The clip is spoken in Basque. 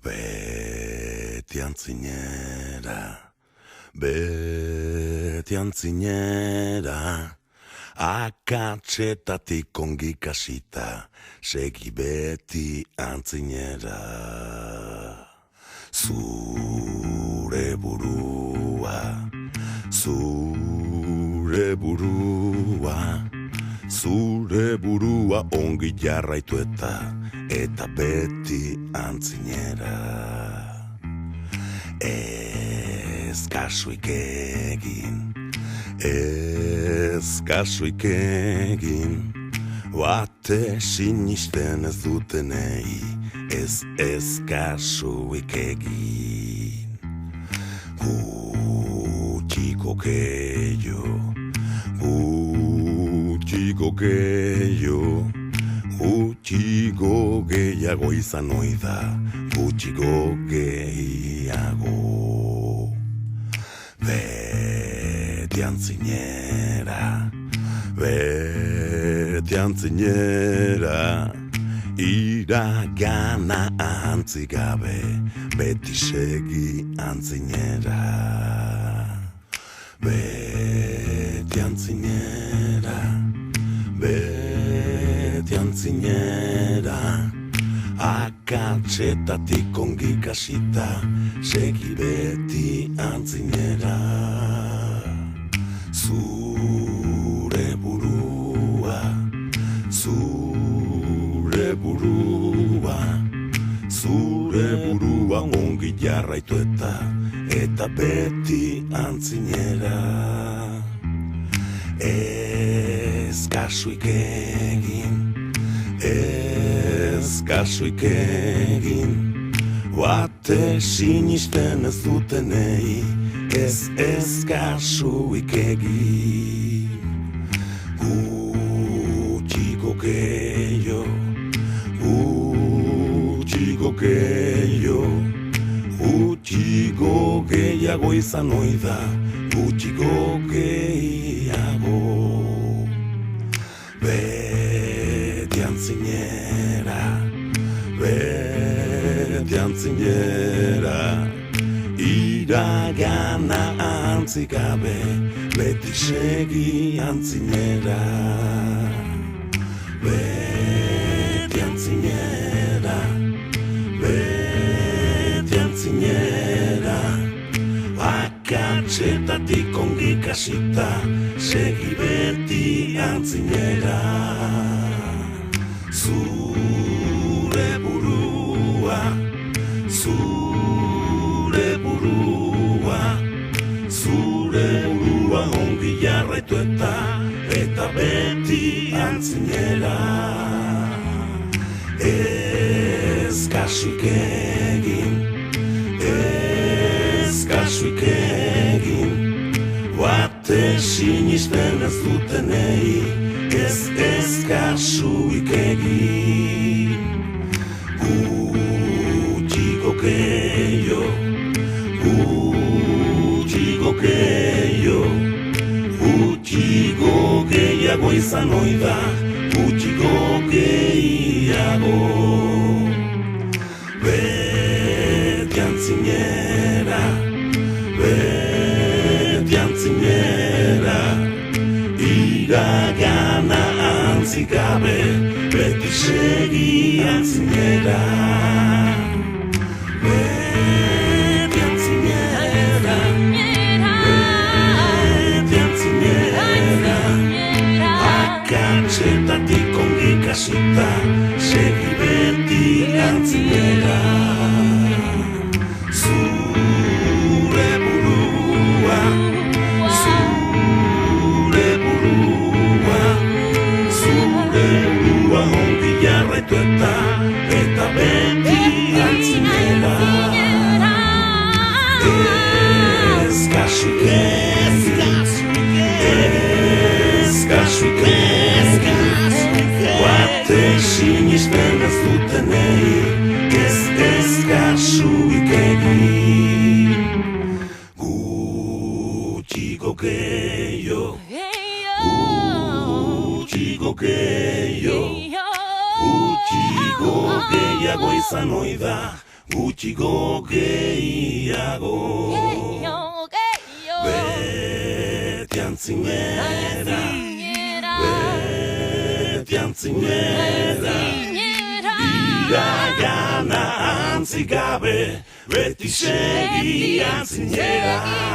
Beti antzinera, akatsetatik ongi kasita, segi beti antzinera. Zure burua ongi jarraitu eta beti antzinera. Ez kasuik egin, bate sinisten ez dutenei, ez kasuik egin. Gutxiko gehiago izan oida, gutxiko gehiago. Beti antzinera, iragana antzigabe, beti segi antzinera. Beti antzinera, akatsetatik ongi kasita, segi beti antzinera. Zure burua ongi jarraitu eta beti antzinera. Ez kasuik egin, bate sinisten ez dutenei, ez kasuik egin. Gutxiko gehiago izan oida, gutxiko gehiago. Beti antzinera, iragana antzigabe, beti segi antzinera. Beti antzinera, akatsetatik ongi kasita, segi beti antzinera. Zure burua ongi jarraitu eta beti antzinera. Ez kasuik egin, bate sinisten ez dutenei, ez kasuik egin. Gutxiko gehiago izan oida, gutxiko gehiago. Beti antzinera, iragana antzigabe, beti segi antzinera. Beti antzinera, akatsetatik ongi kasita, segi beti antzinera. Zure burua ongi jarraitu eta beti antzinera. Ez kasuik egin, bate sinisten ez dutenei, ez kasuik egin. Gutxiko gehiago izan oida, gutxigo gehiago beti antzinera iragana antzik gabe beti segi antzinera